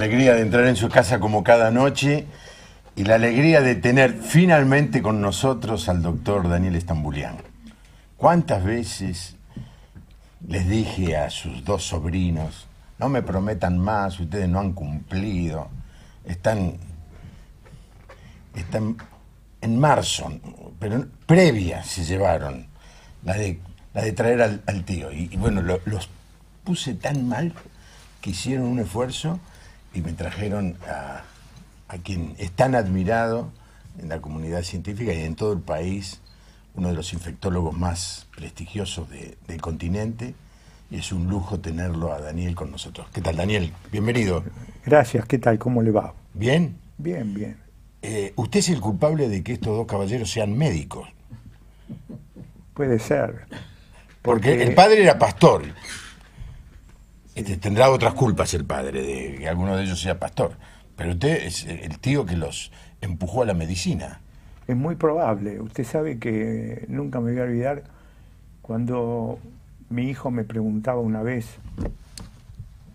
alegría de entrar en su casa como cada noche y la alegría de tener finalmente con nosotros al doctor Daniel Stambulian. ¿Cuántas veces les dije a sus dos sobrinos, no me prometan más, ustedes no han cumplido, están en marzo, pero previa se llevaron la de traer al tío. Y bueno, los puse tan mal que hicieron un esfuerzo y me trajeron a quien es tan admirado en la comunidad científica y en todo el país, uno de los infectólogos más prestigiosos del continente, y es un lujo tenerlo a Daniel con nosotros. ¿Qué tal, Daniel? Bienvenido. Gracias, ¿qué tal? ¿Cómo le va? ¿Bien? Bien, bien. Usted es el culpable de que estos dos caballeros sean médicos. Puede ser. Porque el padre era pastor. Tendrá otras culpas el padre de que alguno de ellos sea pastor. Pero usted es el tío que los empujó a la medicina. Es muy probable. Usted sabe que nunca me voy a olvidar cuando mi hijo me preguntaba una vez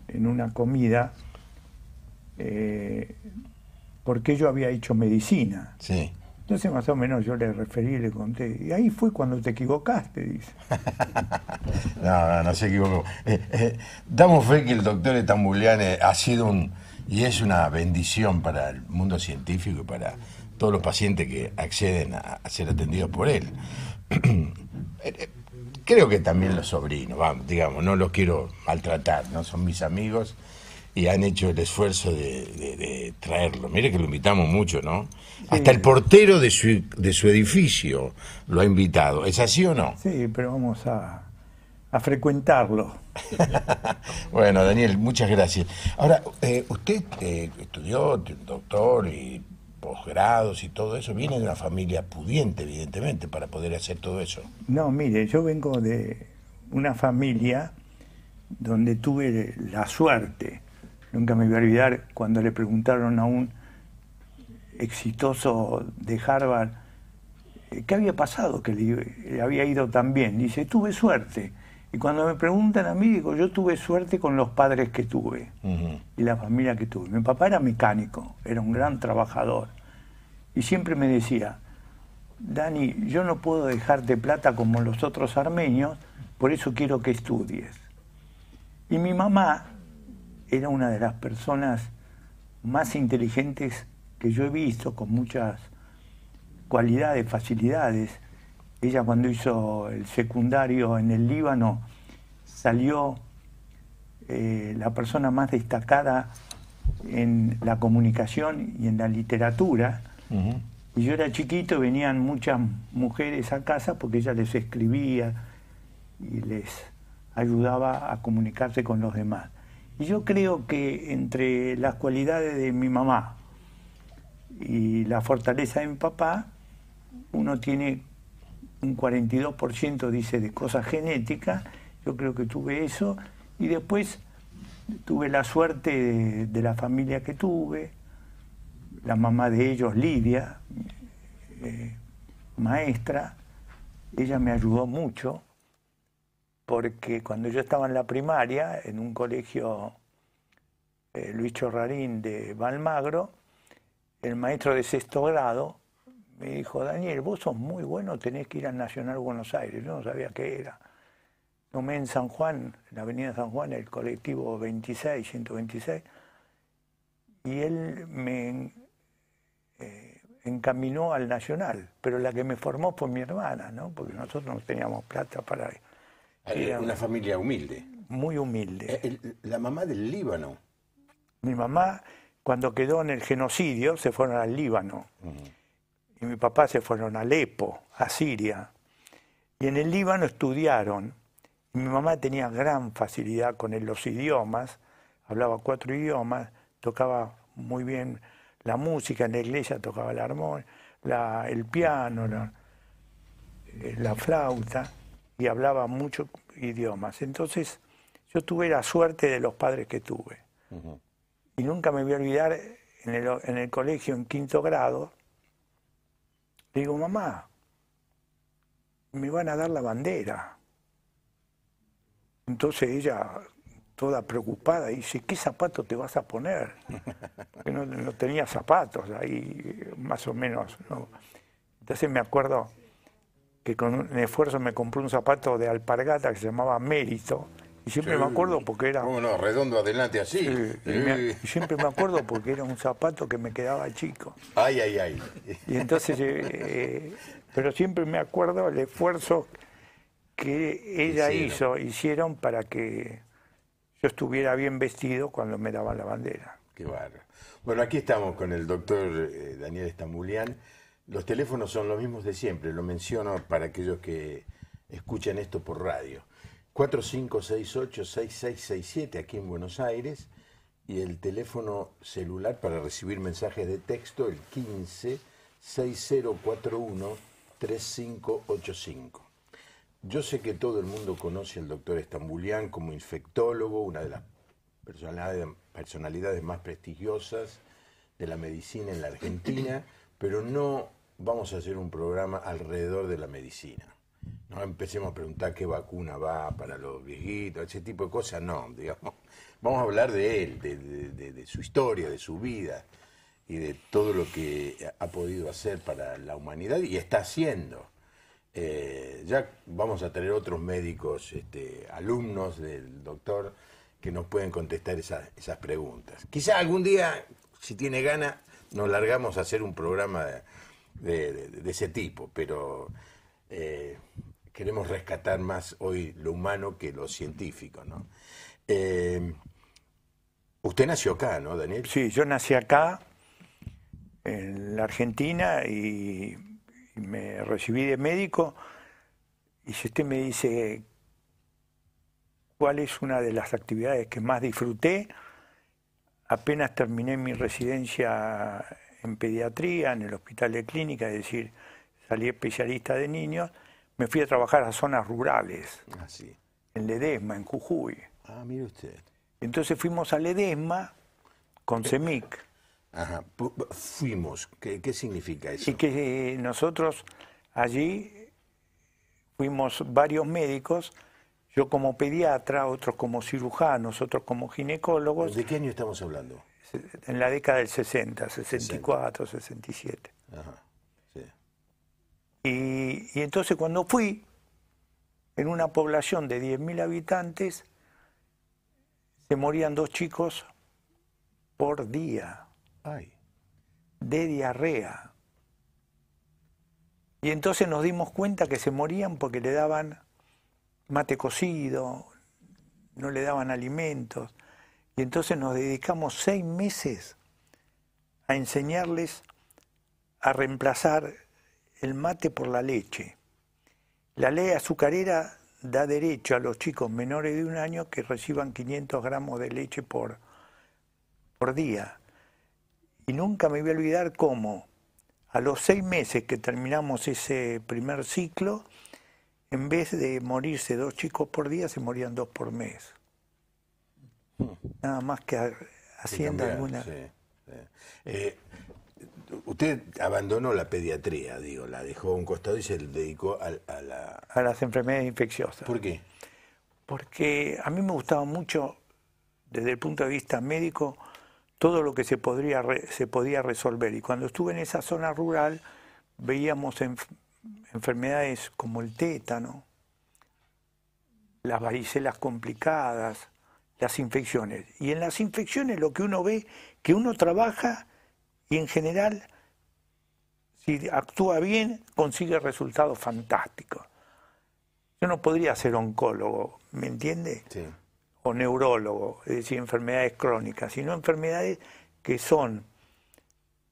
en una comida por qué yo había hecho medicina. Sí. Entonces más o menos yo le referí y le conté. Y ahí fue cuando te equivocaste, dice. No se equivocó. Damos fe que el doctor Stambulian ha sido y es una bendición para el mundo científico y para todos los pacientes que acceden a ser atendidos por él. Creo que también los sobrinos, vamos, digamos, no los quiero maltratar, no son mis amigos y han hecho el esfuerzo de traerlo. Mire que lo invitamos mucho, ¿no? Sí. Hasta el portero de su edificio lo ha invitado. ¿Es así o no? Sí, pero vamos a frecuentarlo. Bueno, Daniel, muchas gracias. Ahora, usted estudió doctor y posgrados y todo eso, viene de una familia pudiente, evidentemente, para poder hacer todo eso. No, mire, yo vengo de una familia donde tuve la suerte, nunca me voy a olvidar, cuando le preguntaron a un exitoso de Harvard qué había pasado, que le había ido tan bien. Dice, tuve suerte. Y cuando me preguntan a mí, digo, yo tuve suerte con los padres que tuve y la familia que tuve. Mi papá era mecánico, era un gran trabajador. Y siempre me decía, Dani, yo no puedo dejarte plata como los otros armenios, por eso quiero que estudies. Y mi mamá era una de las personas más inteligentes que yo he visto, con muchas cualidades, facilidades. Ella cuando hizo el secundario en el Líbano salió la persona más destacada en la comunicación y en la literatura. Y yo era chiquito y venían muchas mujeres a casa porque ella les escribía y les ayudaba a comunicarse con los demás. Y yo creo que entre las cualidades de mi mamá y la fortaleza de mi papá, uno tiene un 42%, dice, de cosas genéticas. Yo creo que tuve eso. Y después tuve la suerte de la familia que tuve. La mamá de ellos, Lidia, maestra, ella me ayudó mucho, porque cuando yo estaba en la primaria, en un colegio Luis Chorrarín de Valmagro, el maestro de sexto grado me dijo, Daniel, vos sos muy bueno, tenés que ir al Nacional Buenos Aires. Yo no sabía qué era. Tomé en San Juan, en la avenida San Juan, el colectivo 26, 126, y él me encaminó al Nacional, pero la que me formó fue mi hermana, ¿no? Porque nosotros no teníamos plata para ir. Una familia humilde. Muy humilde. La mamá del Líbano. Mi mamá, cuando quedó en el genocidio, se fueron al Líbano. Y mi papá se fueron a Alepo, a Siria. Y en el Líbano estudiaron. Y mi mamá tenía gran facilidad con los idiomas, hablaba 4 idiomas, tocaba muy bien la música, en la iglesia tocaba el armón, el piano, la flauta, y hablaba muchos idiomas. Entonces yo tuve la suerte de los padres que tuve. Y nunca me voy a olvidar, en el colegio en 5º grado, le digo, mamá, me van a dar la bandera. Entonces ella toda preocupada, y dice, ¿qué zapato te vas a poner? Porque no tenía zapatos ahí, más o menos, ¿no? Entonces me acuerdo que con un esfuerzo me compré un zapato de alpargata que se llamaba Mérito, y siempre me acuerdo porque era... ¿Cómo no? Redondo adelante así. Y siempre me acuerdo porque era un zapato que me quedaba chico. Ay, ay, ay. Y entonces, pero siempre me acuerdo el esfuerzo que hicieron para que yo estuviera bien vestido cuando me daban la bandera. Qué bárbaro. Bueno, aquí estamos con el doctor Daniel Stambulián. Los teléfonos son los mismos de siempre, lo menciono para aquellos que escuchan esto por radio. 4568-6667 aquí en Buenos Aires, y el teléfono celular para recibir mensajes de texto, el 15-6041-3585. Yo sé que todo el mundo conoce al doctor Stambulián como infectólogo, una de las personalidades más prestigiosas de la medicina en la Argentina, pero no vamos a hacer un programa alrededor de la medicina. No empecemos a preguntar qué vacuna va para los viejitos, ese tipo de cosas, no, digamos. Vamos a hablar de él, de su historia, de su vida y de todo lo que ha podido hacer para la humanidad y está haciendo. Ya vamos a tener otros médicos, alumnos del doctor, que nos pueden contestar esas preguntas. Quizá algún día, si tiene ganas, nos largamos a hacer un programa de ese tipo, pero queremos rescatar más hoy lo humano que lo científico, ¿no? Usted nació acá, ¿no, Daniel? Sí, yo nací acá, en la Argentina, y me recibí de médico. Y si usted me dice cuál es una de las actividades que más disfruté, apenas terminé mi residencia en pediatría en el Hospital de Clínica, es decir, salí especialista de niños, me fui a trabajar a zonas rurales, en Ledesma, en Jujuy. Ah, mire usted. Entonces fuimos a Ledesma con CEMIC. Ajá, fuimos. ¿Qué significa eso? Y que nosotros allí fuimos varios médicos, yo como pediatra, otros como cirujanos, otros como ginecólogos. ¿De qué año estamos hablando? En la década del 60, 64, 67. Ajá, sí. Y entonces cuando fui, en una población de 10.000 habitantes, se morían 2 chicos por día. Ay. De diarrea. Y entonces nos dimos cuenta que se morían porque le daban mate cocido, no le daban alimentos. Y entonces nos dedicamos 6 meses a enseñarles a reemplazar el mate por la leche. La ley azucarera da derecho a los chicos menores de 1 año que reciban 500 gramos de leche por día. Y nunca me voy a olvidar cómo a los 6 meses que terminamos ese primer ciclo, en vez de morirse 2 chicos por día, se morían 2 por mes. Nada más que haciendo alguna... Sí, sí. Usted abandonó la pediatría, digo, la dejó a un costado y se dedicó a las enfermedades infecciosas. ¿Por qué? Porque a mí me gustaba mucho, desde el punto de vista médico, todo lo que se podía resolver. Y cuando estuve en esa zona rural, veíamos enfermedades como el tétano, las varicelas complicadas, las infecciones. Y en las infecciones lo que uno ve, que uno trabaja y en general, si actúa bien, consigue resultados fantásticos. Yo no podría ser oncólogo, ¿me entiende? Sí. O neurólogo, es decir, enfermedades crónicas, sino enfermedades que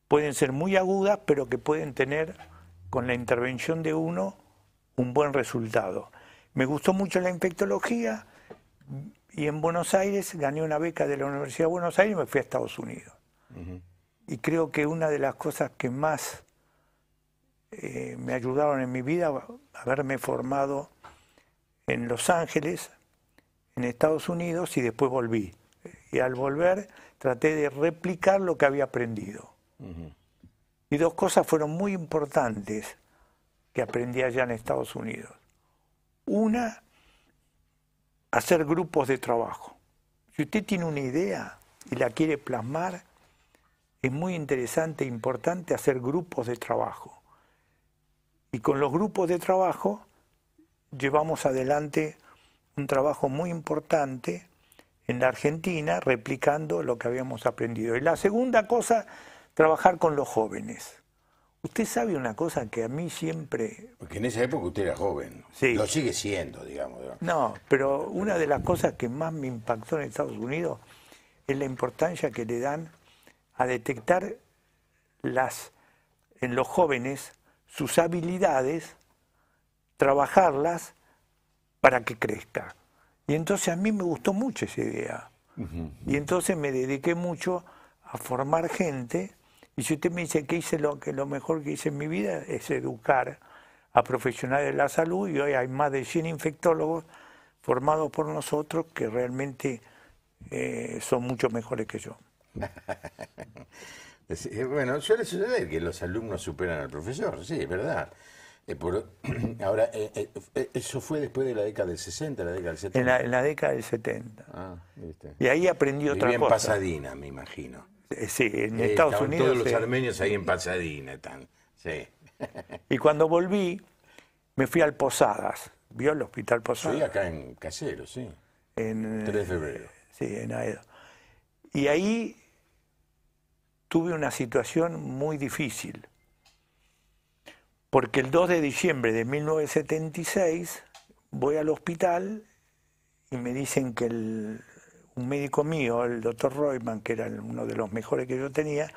pueden ser muy agudas, pero que pueden tener, con la intervención de uno, un buen resultado. Me gustó mucho la infectología y en Buenos Aires gané una beca de la Universidad de Buenos Aires y me fui a Estados Unidos. Uh-huh. Y creo que una de las cosas que más me ayudaron en mi vida, haberme formado en Los Ángeles, en Estados Unidos, y después volví. Y al volver traté de replicar lo que había aprendido. Uh-huh. Y 2 cosas fueron muy importantes que aprendí allá en Estados Unidos. Una, hacer grupos de trabajo. Si usted tiene una idea y la quiere plasmar, es muy interesante e importante hacer grupos de trabajo. Y con los grupos de trabajo llevamos adelante un trabajo muy importante en la Argentina, replicando lo que habíamos aprendido. Y la segunda cosa, trabajar con los jóvenes. Usted sabe una cosa que a mí siempre... Porque en esa época usted era joven. Sí. Lo sigue siendo, digamos. No, pero una de las cosas que más me impactó en Estados Unidos es la importancia que le dan a detectar en los jóvenes sus habilidades, trabajarlas para que crezca. Y entonces a mí me gustó mucho esa idea. Y entonces me dediqué mucho a formar gente. Y si usted me dice que hice lo mejor que hice en mi vida es educar a profesionales de la salud, y hoy hay más de 100 infectólogos formados por nosotros que realmente son mucho mejores que yo. Bueno, suele suceder que los alumnos superan al profesor, sí, es verdad. Ahora, eso fue después de la década del 60, la década del 70. En la década del 70. Ah, ¿viste? Y ahí aprendí otra Vivía en cosa. Pasadena, me imagino. Sí, en Estados Estaban Unidos. todos los armenios ahí en Pasadena, están. Sí. Y cuando volví, me fui al Posadas. ¿Vio el Hospital Posadas? Sí, acá en Casero, sí. En 3 de febrero. Sí, en Aedo. Y ahí tuve una situación muy difícil. Porque el 2 de diciembre de 1976 voy al hospital y me dicen que un médico mío, el doctor Reutemann, que era uno de los mejores que yo tenía,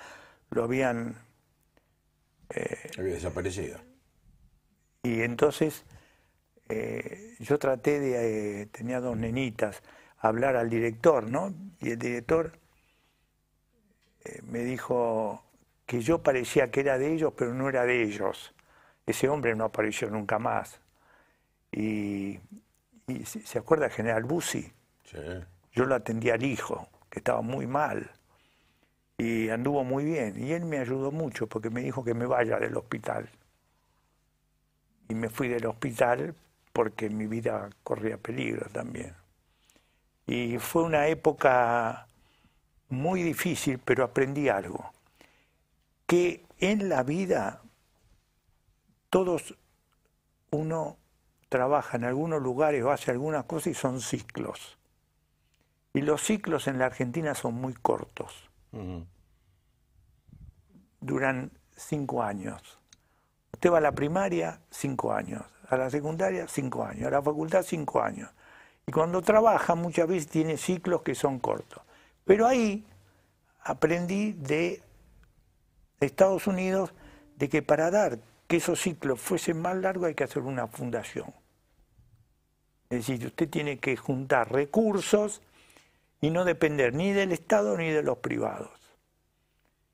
lo habían... Había desaparecido. Y entonces yo traté de, tenía 2 nenitas, hablar al director, ¿no? Y el director me dijo que yo parecía que era de ellos, pero no era de ellos. Ese hombre no apareció nunca más. Y ¿se acuerda del general Bussi? Sí. Yo lo atendí al hijo, que estaba muy mal. Y anduvo muy bien. Y él me ayudó mucho porque me dijo que me vaya del hospital. Y me fui del hospital porque mi vida corría peligro también. Y fue una época muy difícil, pero aprendí algo. Que en la vida uno trabaja en algunos lugares o hace algunas cosas y son ciclos. Y los ciclos en la Argentina son muy cortos. Duran 5 años. Usted va a la primaria, 5 años. A la secundaria, 5 años. A la facultad, 5 años. Y cuando trabaja, muchas veces tiene ciclos que son cortos. Pero ahí aprendí de Estados Unidos de que para dar que esos ciclos fuesen más largos hay que hacer una fundación. Es decir, usted tiene que juntar recursos y no depender ni del Estado ni de los privados.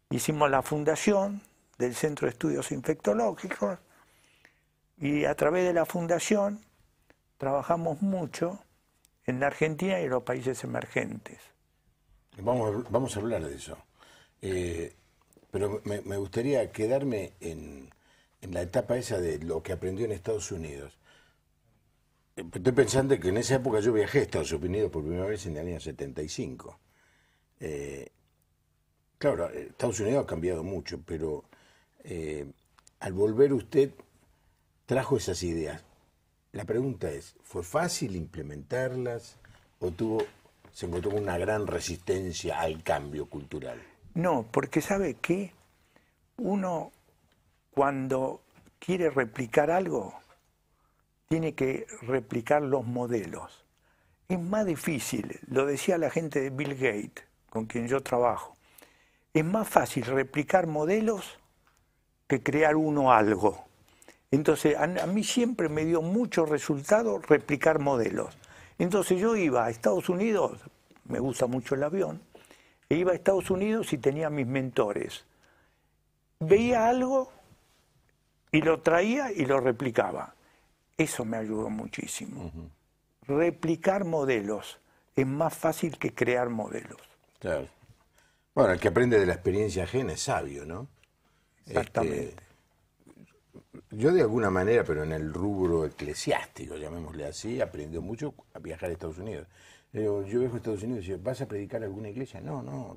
Hicimos la fundación del Centro de Estudios Infectológicos y a través de la fundación trabajamos mucho en la Argentina y en los países emergentes. Vamos a hablar de eso. Pero me gustaría quedarme en la etapa esa de lo que aprendió en Estados Unidos. Estoy pensando que en esa época yo viajé a Estados Unidos por primera vez en el año 75. Claro, Estados Unidos ha cambiado mucho, pero al volver usted trajo esas ideas. La pregunta es, ¿fue fácil implementarlas o se encontró con una gran resistencia al cambio cultural? No, porque ¿sabe qué? Uno cuando quiere replicar algo, tiene que replicar los modelos. Es más difícil, lo decía la gente de Bill Gates, con quien yo trabajo. Es más fácil replicar modelos que crear uno algo. Entonces, a mí siempre me dio mucho resultado replicar modelos. Entonces yo iba a Estados Unidos, me gusta mucho el avión, e iba a Estados Unidos y tenía mis mentores. Veía algo y lo traía y lo replicaba. Eso me ayudó muchísimo. Replicar modelos es más fácil que crear modelos. Claro. Bueno, el que aprende de la experiencia ajena es sabio, ¿no? Exactamente. yo de alguna manera, pero en el rubro eclesiástico, llamémosle así, aprendió mucho a viajar a Estados Unidos. Yo viajo a Estados Unidos y digo, ¿vas a predicar a alguna iglesia? No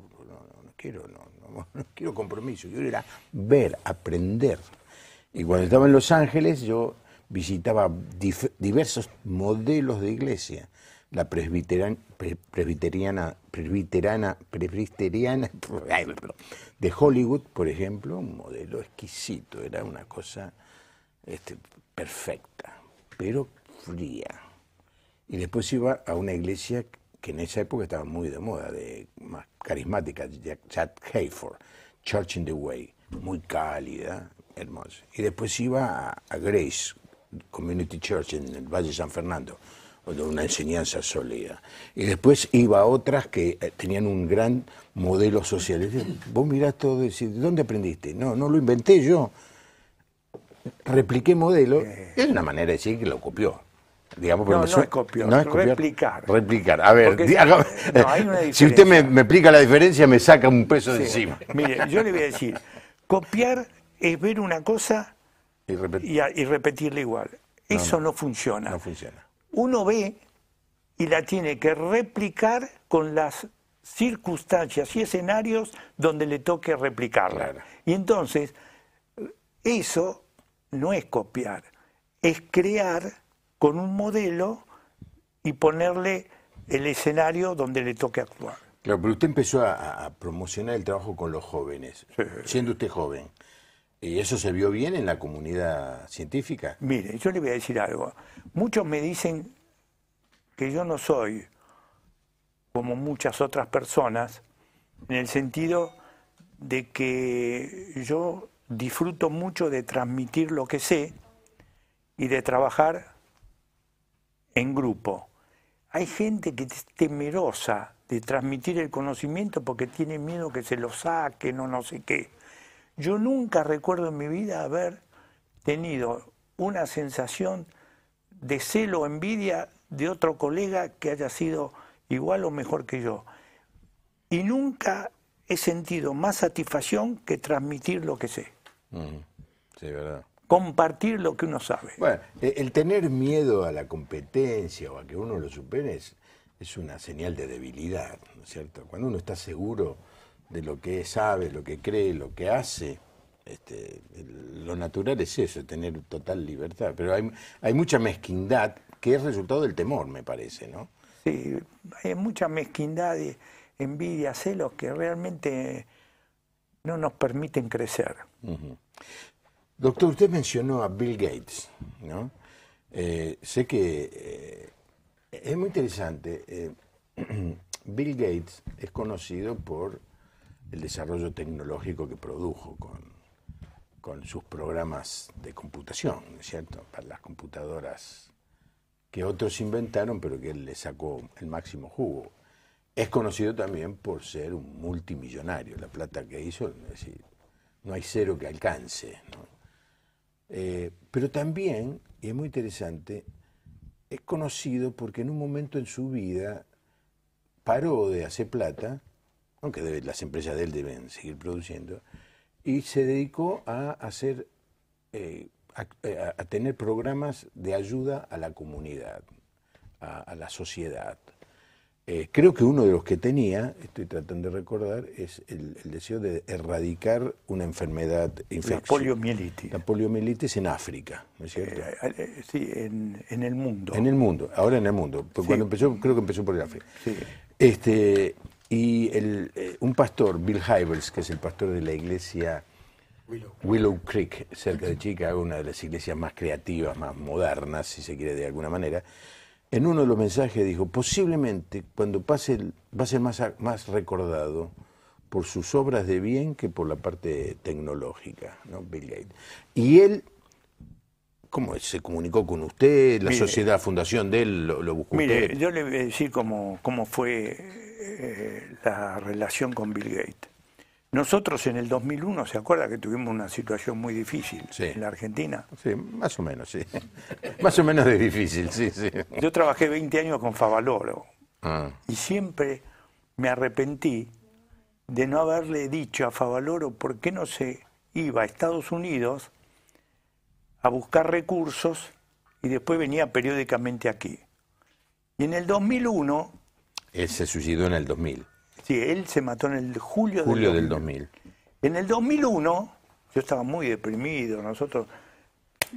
quiero, no quiero compromiso. Yo era ver, aprender. Y cuando estaba en Los Ángeles, yo visitaba diversos modelos de iglesia. La presbiteriana de Hollywood, por ejemplo, un modelo exquisito, era una cosa perfecta, pero fría. Y después iba a una iglesia que en esa época estaba muy de moda, más carismática, Chad Hayford, Church in the Way, muy cálida, hermosa. Y después iba a Grace Community Church en el Valle de San Fernando, de una enseñanza sólida. Y después iba a otras que tenían un gran modelo social. Vos mirás todo y decís, ¿de dónde aprendiste? No lo inventé yo. Repliqué modelo. Es una manera de decir que lo copió. Digamos, no es copiar, no es copiar, replicar. Replicar. A ver, hay una si usted me explica la diferencia, me saca un peso de encima. Mire, yo le voy a decir, copiar es ver una cosa y repetirla igual. Eso no funciona. No funciona. Uno ve y la tiene que replicar con las circunstancias y escenarios donde le toque replicarla. Claro. Y entonces, eso no es copiar, es crear con un modelo y ponerle el escenario donde le toque actuar. Claro, pero usted empezó a promocionar el trabajo con los jóvenes, siendo usted joven. ¿Y eso se vio bien en la comunidad científica? Mire, yo le voy a decir algo. Muchos me dicen que yo no soy como muchas otras personas, en el sentido de que yo disfruto mucho de transmitir lo que sé y de trabajar en grupo. Hay gente que es temerosa de transmitir el conocimiento porque tiene miedo que se lo saquen o no sé qué. Yo nunca recuerdo en mi vida haber tenido una sensación de celo o envidia de otro colega que haya sido igual o mejor que yo. Y nunca he sentido más satisfacción que transmitir lo que sé. Sí, verdad. Compartir lo que uno sabe. Bueno, el tener miedo a la competencia o a que uno lo supere es una señal de debilidad, ¿no es cierto? Cuando uno está seguro de lo que sabe, lo que cree, lo que hace, lo natural es eso, tener total libertad. Pero hay mucha mezquindad que es resultado del temor, me parece, ¿no? Sí, hay mucha mezquindad, envidia, celos que realmente no nos permiten crecer. Doctor, usted mencionó a Bill Gates, ¿no? Sé que es muy interesante. Bill Gates es conocido por el desarrollo tecnológico que produjo con sus programas de computación, ¿no es cierto? Para las computadoras que otros inventaron, pero que él le sacó el máximo jugo. Es conocido también por ser un multimillonario. La plata que hizo, es decir, no hay cero que alcance, ¿no? Pero también, y es muy interesante, es conocido porque en un momento en su vida paró de hacer plata, aunque las empresas de él deben seguir produciendo, y se dedicó a hacer, a tener programas de ayuda a la comunidad, a la sociedad. Creo que uno de los que tenía, estoy tratando de recordar, es el deseo de erradicar una enfermedad infecciosa. La poliomielitis. La poliomielitis en África, ¿no es cierto? Sí, en el mundo. En el mundo, ahora en el mundo. Pues sí. Cuando empezó, creo que empezó por el África. Sí. Y un pastor, Bill Hybels, que es el pastor de la iglesia Willow Creek, cerca de Chicago, una de las iglesias más creativas, más modernas, si se quiere de alguna manera, en uno de los mensajes dijo, posiblemente cuando pase, va a ser más recordado por sus obras de bien que por la parte tecnológica, ¿no? Bill Gates. Y él, ¿cómo se comunicó con usted? La sociedad, fundación de él, lo buscó mire, usted. Yo le voy a decir cómo fue la relación con Bill Gates. Nosotros en el 2001, ¿se acuerda que tuvimos una situación muy difícil en la Argentina? Sí, más o menos, sí. Más o menos de difícil, sí. Yo trabajé 20 años con Favaloro y siempre me arrepentí de no haberle dicho a Favaloro por qué no se iba a Estados Unidos a buscar recursos y después venía periódicamente aquí. Y en el 2001... Él se suicidó en el 2000. Sí, él se mató en el julio del 2000. En el 2001, yo estaba muy deprimido,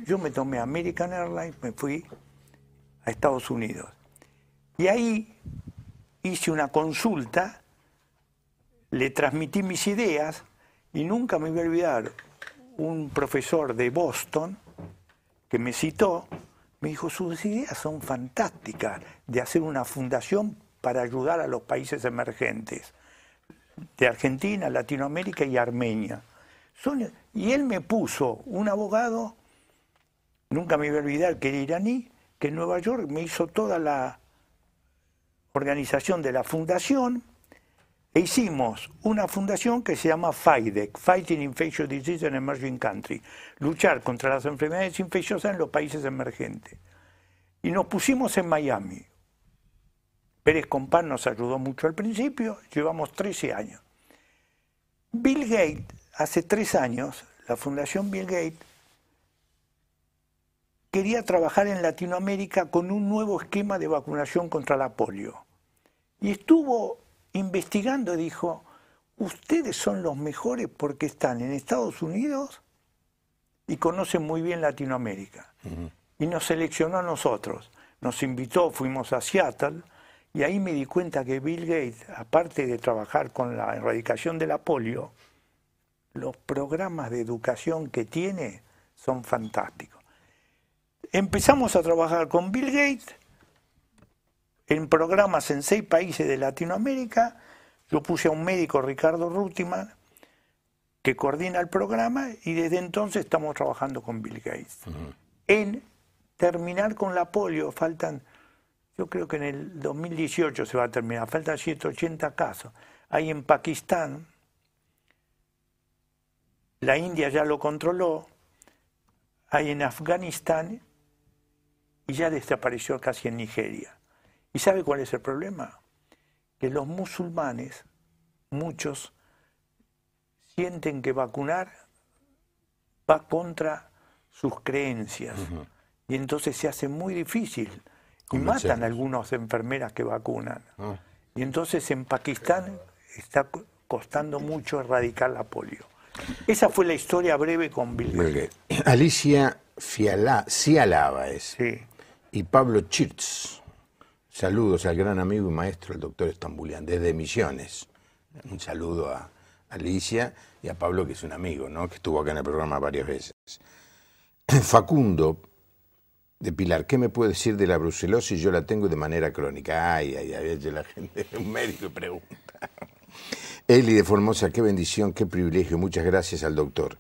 yo me tomé American Airlines, me fui a Estados Unidos. Y ahí hice una consulta, le transmití mis ideas y nunca me voy a olvidar, un profesor de Boston que me citó, me dijo, sus ideas son fantásticas de hacer una fundación para ayudar a los países emergentes, de Argentina, Latinoamérica y Armenia. Y él me puso un abogado, nunca me voy a olvidar, que era iraní, que en Nueva York me hizo toda la organización de la fundación, e hicimos una fundación que se llama FIDEC, Fighting Infectious Disease in Emerging Countries, luchar contra las enfermedades infecciosas en los países emergentes. Y nos pusimos en Miami. Pérez Compán nos ayudó mucho al principio, llevamos 13 años. Bill Gates, hace 3 años, la Fundación Bill Gates quería trabajar en Latinoamérica con un nuevo esquema de vacunación contra la polio. Y estuvo investigando y dijo, ustedes son los mejores porque están en Estados Unidos y conocen muy bien Latinoamérica. Y nos seleccionó a nosotros. Nos invitó, fuimos a Seattle, y ahí me di cuenta que Bill Gates, aparte de trabajar con la erradicación de la polio, los programas de educación que tiene son fantásticos. Empezamos a trabajar con Bill Gates en programas en 6 países de Latinoamérica. Yo puse a un médico, Ricardo Rutiman, que coordina el programa, y desde entonces estamos trabajando con Bill Gates. En terminar con la polio, yo creo que en el 2018 se va a terminar, faltan 180 casos. Hay en Pakistán, la India ya lo controló, hay en Afganistán y ya desapareció casi en Nigeria. ¿Y sabe cuál es el problema? Que los musulmanes, muchos, sienten que vacunar va contra sus creencias. Y entonces se hace muy difícil. Y matan a algunas enfermeras que vacunan. Y entonces en Pakistán está costando mucho erradicar la polio. Esa fue la historia breve con Bill Gates. Alicia Cialaba es. Sí. Y Pablo Chirtz. Saludos al gran amigo y maestro, el doctor Estambulián, desde Misiones. Un saludo a Alicia y a Pablo, que es un amigo, ¿no? Que estuvo acá en el programa varias veces. Facundo, de Pilar, ¿qué me puede decir de la brucelosis? Yo la tengo de manera crónica. Ay, la gente, un médico, y pregunta. Eli de Formosa, qué bendición, qué privilegio. Muchas gracias al doctor.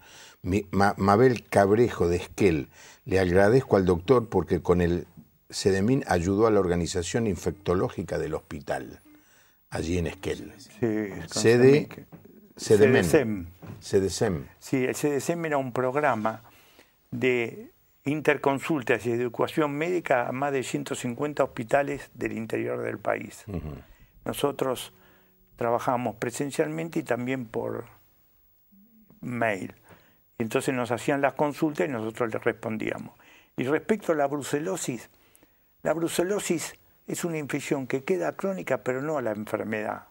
Mabel Cabrejo de Esquel, le agradezco al doctor porque con el Sedemín ayudó a la organización infectológica del hospital, allí en Esquel. Sí, Sedesem. Sí, el Sedesem era un programa de interconsultas y educación médica a más de 150 hospitales del interior del país. Nosotros trabajamos presencialmente y también por mail. Entonces nos hacían las consultas y nosotros les respondíamos. Y respecto a la brucelosis es una infección que queda crónica, pero no la enfermedad.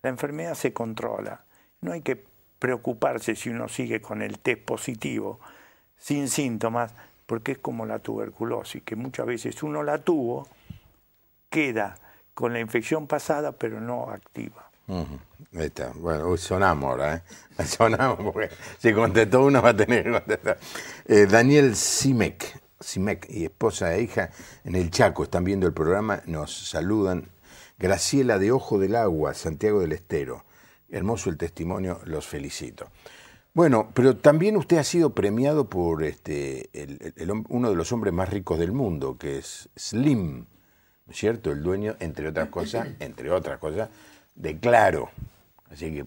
La enfermedad se controla. No hay que preocuparse si uno sigue con el test positivo, sin síntomas, porque es como la tuberculosis, que muchas veces uno la tuvo, queda con la infección pasada, pero no activa. Ahí está. Bueno, sonamos ahora, ¿eh? Sonamos porque si contestó uno va a tener que contestar. Daniel Simek y esposa e hija en el Chaco están viendo el programa, nos saludan. Graciela de Ojo del Agua, Santiago del Estero. Hermoso el testimonio, los felicito. Bueno, pero también usted ha sido premiado por uno de los hombres más ricos del mundo, que es Slim, ¿no es cierto? El dueño, entre otras cosas, de Claro. Así que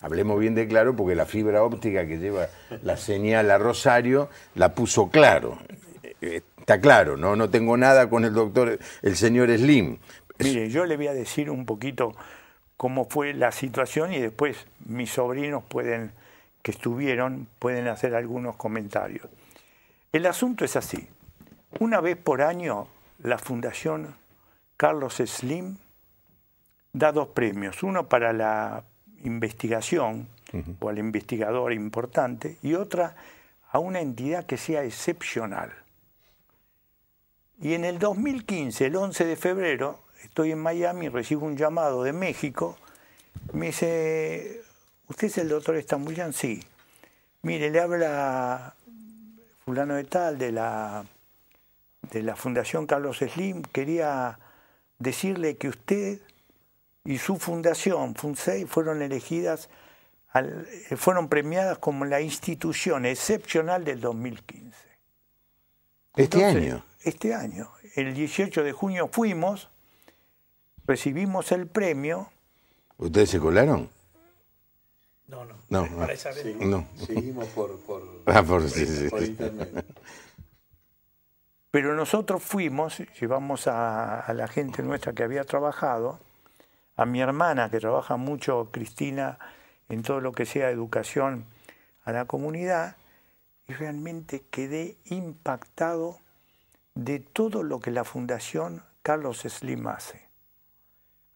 hablemos bien de Claro, porque la fibra óptica que lleva la señal a Rosario la puso Claro. Está claro, ¿no? No tengo nada con el señor Slim. Mire, yo le voy a decir un poquito cómo fue la situación y después mis sobrinos pueden hacer algunos comentarios. El asunto es así. Una vez por año, la Fundación Carlos Slim da 2 premios. Uno para la investigación o al investigador importante y otra a una entidad que sea excepcional. Y en el 2015, el 11 de febrero, estoy en Miami, recibo un llamado de México. Me dice, ¿usted es el doctor Stambulian? Sí. Mire, le habla fulano de tal de la Fundación Carlos Slim. Quería decirle que usted y su fundación, FUNSEI, fueron elegidas, fueron premiadas como la institución excepcional del 2015. ¿Este Entonces, año? Este año. El 18 de junio fuimos, recibimos el premio. ¿Ustedes se colaron? No. Para esa vez no. Seguimos por internet. Pero nosotros fuimos, llevamos a la gente nuestra que había trabajado, a mi hermana que trabaja mucho, Cristina, en todo lo que sea educación a la comunidad, y realmente quedé impactado de todo lo que la Fundación Carlos Slim hace.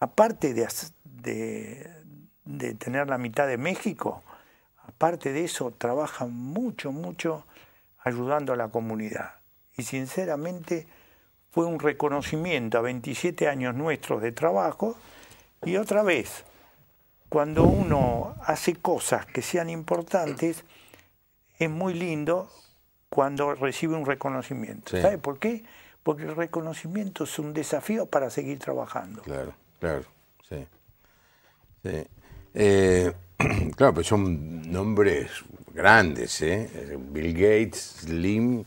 Aparte de tener la mitad de México, aparte de eso, trabajan mucho ayudando a la comunidad. Y sinceramente fue un reconocimiento a 27 años nuestros de trabajo. Y otra vez, cuando uno hace cosas que sean importantes, es muy lindo cuando recibe un reconocimiento. Sí. ¿Sabe por qué? Porque el reconocimiento es un desafío para seguir trabajando. Claro, sí. Claro, pues son nombres grandes, ¿eh? Bill Gates, Slim,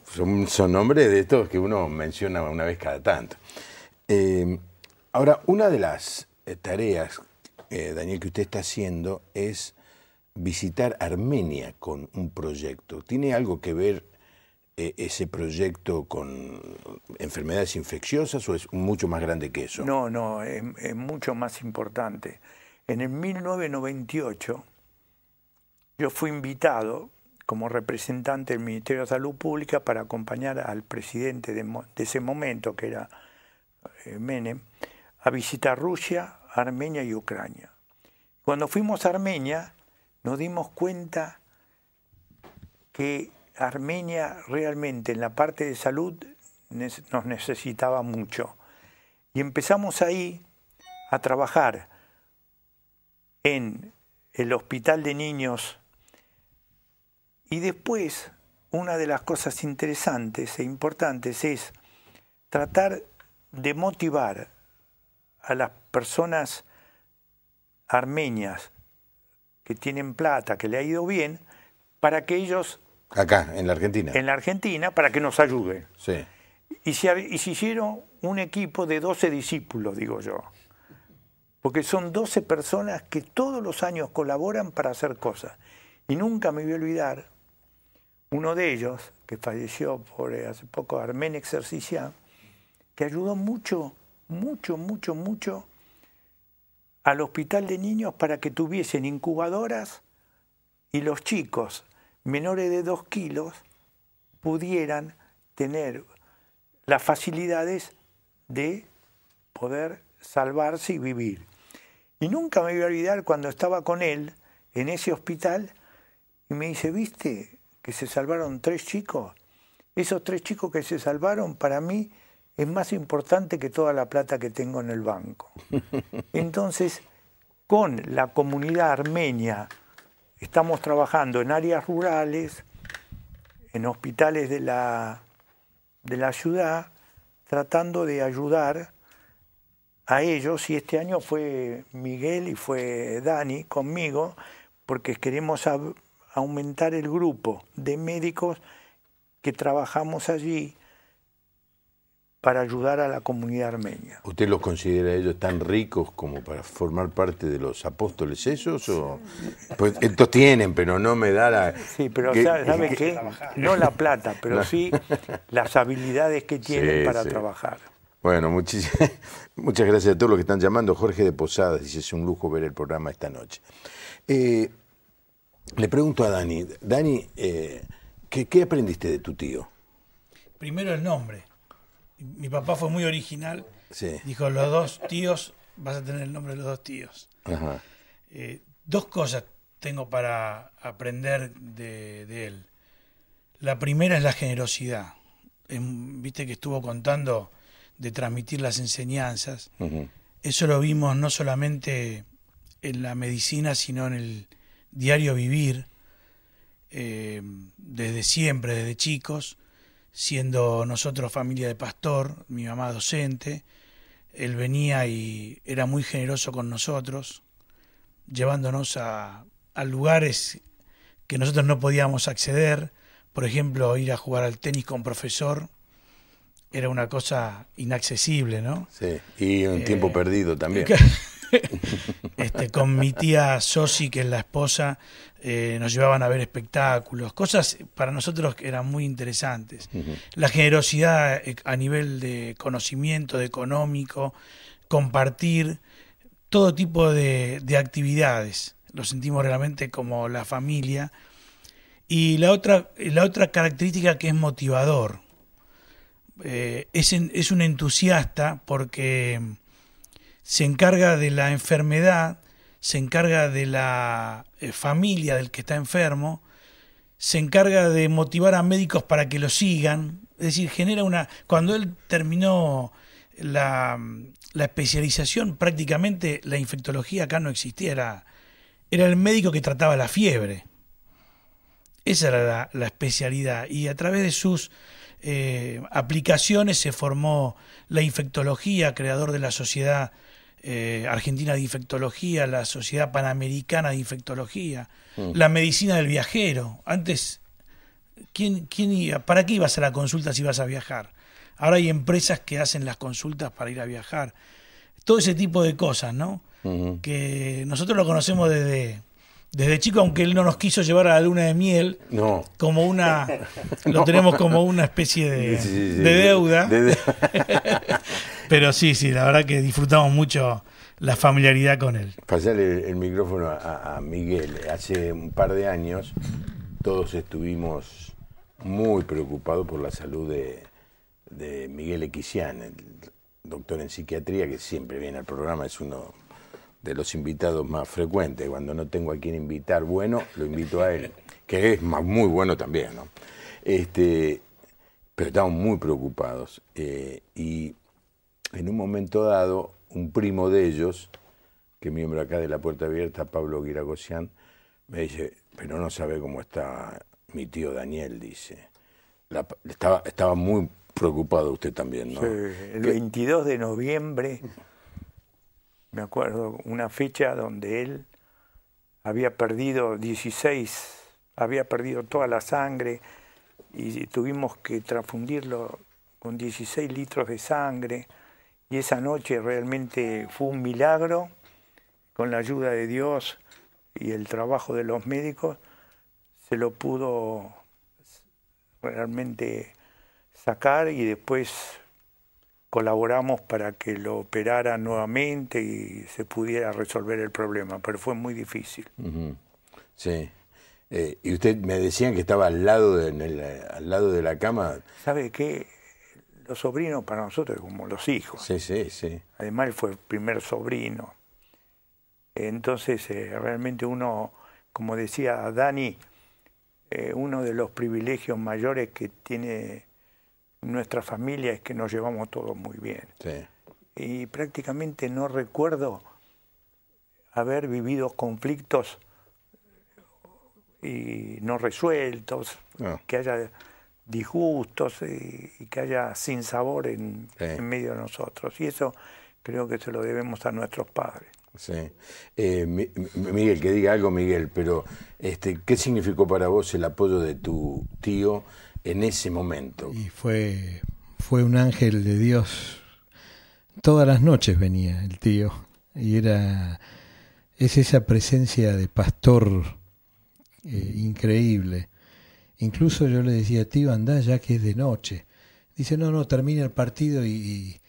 son nombres de estos que uno menciona una vez cada tanto. Ahora, una de las tareas, Daniel, que usted está haciendo es visitar Armenia con un proyecto. ¿Tiene algo que ver ese proyecto con enfermedades infecciosas o es mucho más grande que eso? No, es mucho más importante. En el 1998 yo fui invitado como representante del Ministerio de Salud Pública para acompañar al presidente de ese momento, que era Menem, a visitar Rusia, Armenia y Ucrania. Cuando fuimos a Armenia nos dimos cuenta que Armenia realmente en la parte de salud nos necesitaba mucho. Y empezamos ahí a trabajar en el hospital de niños. Y después, una de las cosas interesantes e importantes es tratar de motivar a las personas armenias que tienen plata, que le ha ido bien, para que ellos... Acá, en la Argentina. En la Argentina, para que nos ayuden. Sí. Y se hicieron un equipo de 12 discípulos, digo yo. Porque son 12 personas que todos los años colaboran para hacer cosas. Y nunca me voy a olvidar, uno de ellos, que falleció hace poco, Armen Exercician, que ayudó mucho al hospital de niños para que tuviesen incubadoras y los chicos menores de 2 kilos pudieran tener las facilidades de poder salvarse y vivir. Y nunca me voy a olvidar cuando estaba con él en ese hospital y me dice, ¿viste que se salvaron 3 chicos? Esos 3 chicos que se salvaron para mí es más importante que toda la plata que tengo en el banco. Entonces, con la comunidad armenia estamos trabajando en áreas rurales, en hospitales de la ciudad, tratando de ayudar a ellos. Y este año fue Miguel y fue Dani conmigo, porque queremos aumentar el grupo de médicos que trabajamos allí para ayudar a la comunidad armenia. ¿Usted los considera a ellos tan ricos como para formar parte de los apóstoles esos? O... Pues estos tienen, pero no me da la... Sí, pero ¿sabe qué? No la plata, pero no. Sí las habilidades que tienen para trabajar. Bueno, muchas gracias a todos los que están llamando. Jorge de Posadas dice, es un lujo ver el programa esta noche. Le pregunto a Dani. Dani, ¿Qué aprendiste de tu tío? Primero el nombre. Mi papá fue muy original. Sí. Dijo, los 2 tíos, vas a tener el nombre de los 2 tíos. Ajá. 2 cosas tengo para aprender de él. La primera es la generosidad. Viste que estuvo contando de transmitir las enseñanzas. Uh-huh. Eso lo vimos no solamente en la medicina, sino en el diario vivir, desde siempre, desde chicos, siendo nosotros familia de pastor, mi mamá docente. Él venía y era muy generoso con nosotros, llevándonos a lugares que nosotros no podíamos acceder. Por ejemplo, ir a jugar al tenis con profesor era una cosa inaccesible, ¿no? Sí, y un tiempo perdido también. Con mi tía Sosi, que es la esposa, nos llevaban a ver espectáculos, cosas para nosotros que eran muy interesantes. Uh-huh. La generosidad a nivel de conocimiento, de económico, compartir todo tipo de actividades. Lo sentimos realmente como la familia. Y la otra característica que es motivador. Es un entusiasta porque se encarga de la enfermedad, se encarga de la familia del que está enfermo, se encarga de motivar a médicos para que lo sigan. Es decir, cuando él terminó la especialización, prácticamente la infectología acá no existía, era el médico que trataba la fiebre. Esa era la especialidad, y a través de sus aplicaciones se formó la infectología, creador de la Sociedad Argentina de Infectología, la Sociedad Panamericana de Infectología, la medicina del viajero. Antes, ¿quién iba? ¿Para qué ibas a la consulta si ibas a viajar? Ahora hay empresas que hacen las consultas para ir a viajar. Todo ese tipo de cosas, ¿no? Uh-huh. Que nosotros lo conocemos desde chico, aunque él no nos quiso llevar a la luna de miel, no. Lo tenemos como una especie de deuda. Pero sí, la verdad que disfrutamos mucho la familiaridad con él. Pasarle el micrófono a Miguel. Hace un par de años todos estuvimos muy preocupados por la salud de Miguel Equisián, el doctor en psiquiatría que siempre viene al programa, es uno de los invitados más frecuentes. Cuando no tengo a quien invitar, bueno, lo invito a él, que es muy bueno también, ¿no? Pero estamos muy preocupados. Y en un momento dado, un primo de ellos, que es miembro acá de La Puerta Abierta, Pablo Guiragosian, me dice, pero no sabe cómo está mi tío Daniel, dice. Estaba muy preocupado usted también, ¿no? Sí, el 22 de noviembre... Me acuerdo una fecha donde él había perdido toda la sangre y tuvimos que transfundirlo con 16 litros de sangre, y esa noche realmente fue un milagro. Con la ayuda de Dios y el trabajo de los médicos se lo pudo realmente sacar, y después colaboramos para que lo operara nuevamente y se pudiera resolver el problema, pero fue muy difícil. Uh-huh. Sí. Y usted me decían que estaba al lado de la cama. ¿Sabe qué? Los sobrinos para nosotros como los hijos. Sí. Además él fue el primer sobrino. Entonces realmente uno, como decía Dani, uno de los privilegios mayores que tiene nuestra familia es que nos llevamos todos muy bien. Sí. Y prácticamente no recuerdo haber vivido conflictos y no resueltos, que haya disgustos y que haya sinsabor en medio de nosotros. Y eso creo que se lo debemos a nuestros padres. Sí. Miguel, que diga algo, Miguel, pero ¿qué significó para vos el apoyo de tu tío en ese momento? Y fue un ángel de Dios. Todas las noches venía el tío, y es esa presencia de pastor increíble. Incluso yo le decía, tío, andá ya que es de noche. Dice, no, termina el partido y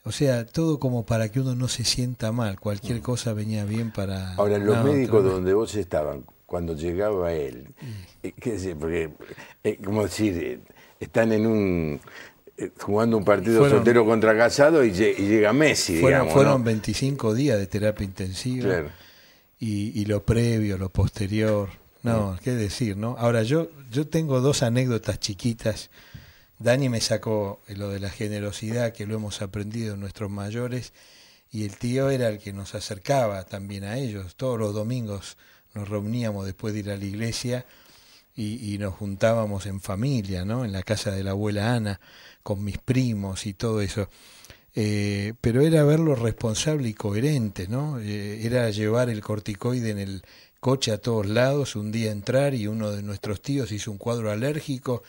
o sea, todo como para que uno no se sienta mal. Cualquier cosa venía bien para... Ahora, los médicos donde vos estaban, cuando llegaba él. ¿Qué sé? Porque, como decir, están en un... jugando un partido soltero contra casado y llega Messi, digamos. Fueron 25 días de terapia intensiva. Claro. Y lo previo, lo posterior. No, qué decir, ¿no? Ahora, yo tengo 2 anécdotas chiquitas. Dani me sacó lo de la generosidad, que lo hemos aprendido en nuestros mayores, y el tío era el que nos acercaba también a ellos. Todos los domingos nos reuníamos después de ir a la iglesia y nos juntábamos en familia, ¿no? En la casa de la abuela Ana, con mis primos y todo eso. Pero era verlo responsable y coherente, ¿no? Era llevar el corticoide en el coche a todos lados, un día entrar y uno de nuestros tíos hizo un cuadro alérgico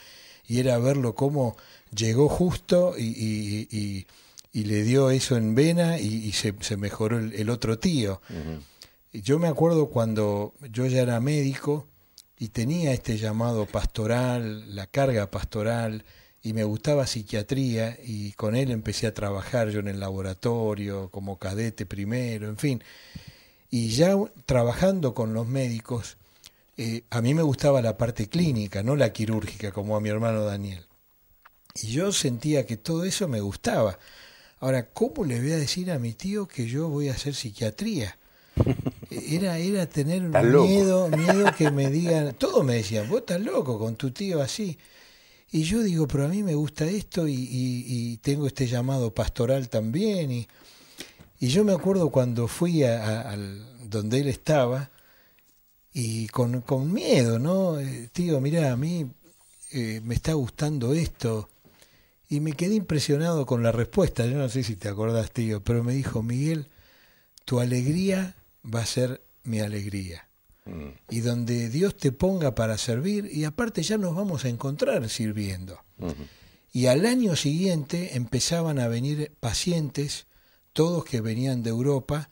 y era verlo cómo llegó justo y le dio eso en vena y se mejoró el otro tío. Uh-huh. Yo me acuerdo cuando yo ya era médico y tenía este llamado pastoral, la carga pastoral, y me gustaba psiquiatría, y con él empecé a trabajar yo en el laboratorio, como cadete primero, en fin. Y ya trabajando con los médicos, a mí me gustaba la parte clínica, no la quirúrgica, como a mi hermano Daniel. Y yo sentía que todo eso me gustaba. Ahora, ¿cómo le voy a decir a mi tío que yo voy a hacer psiquiatría? Era tener miedo que me digan, todos me decían, vos estás loco con tu tío así. Y yo digo, pero a mí me gusta esto y tengo este llamado pastoral también. Y yo me acuerdo cuando fui al donde él estaba y con miedo, ¿no? Tío, mirá, a mí me está gustando esto. Y me quedé impresionado con la respuesta. Yo no sé si te acordás, tío, pero me dijo, Miguel, tu alegría va a ser mi alegría. Y donde Dios te ponga para servir, y aparte ya nos vamos a encontrar sirviendo. Uh-huh. Y al año siguiente empezaban a venir pacientes, todos que venían de Europa,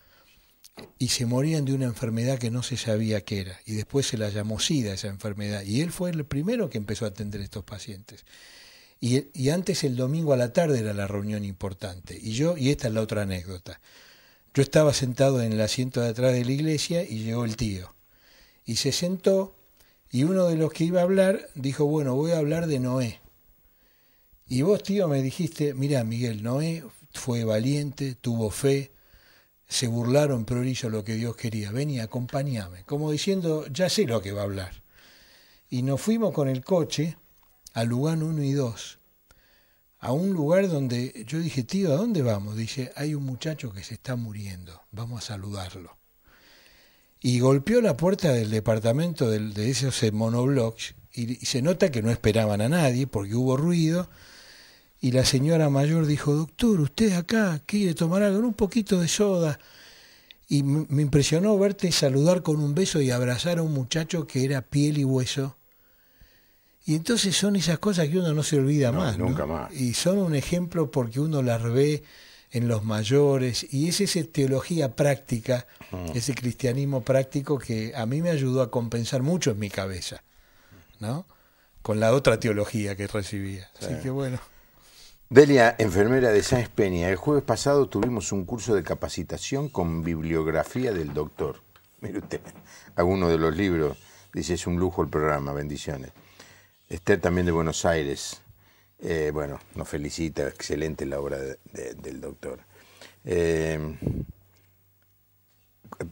y se morían de una enfermedad que no se sabía qué era. Y después se la llamó SIDA, esa enfermedad. Y él fue el primero que empezó a atender a estos pacientes. Y antes el domingo a la tarde era la reunión importante. Y esta es la otra anécdota. Yo estaba sentado en el asiento de atrás de la iglesia y llegó el tío. Y se sentó, y uno de los que iba a hablar dijo, bueno, voy a hablar de Noé. Y vos, tío, me dijiste, mirá, Miguel, Noé fue valiente, tuvo fe, se burlaron, pero él hizo lo que Dios quería. Ven y acompáñame. Como diciendo, ya sé lo que va a hablar. Y nos fuimos con el coche a Lugano 1 y 2, a un lugar donde yo dije, tío, ¿a dónde vamos? Dice, hay un muchacho que se está muriendo, vamos a saludarlo. Y golpeó la puerta del departamento de esos monoblocks y se nota que no esperaban a nadie porque hubo ruido y la señora mayor dijo, doctor, usted acá quiere tomar algo, un poquito de soda. Y me impresionó verte saludar con un beso y abrazar a un muchacho que era piel y hueso. Y entonces son esas cosas que uno no se olvida más, ¿no? Nunca más. Y son un ejemplo porque uno las ve en los mayores, y es esa teología práctica, ese cristianismo práctico que a mí me ayudó a compensar mucho en mi cabeza, ¿no? Con la otra teología que recibía. Así que bueno. Delia, enfermera de Sáenz Peña, el jueves pasado tuvimos un curso de capacitación con bibliografía del doctor. Mire usted, alguno de los libros, dice, es un lujo el programa, bendiciones. Esther también de Buenos Aires. Bueno, nos felicita, excelente la obra del doctor.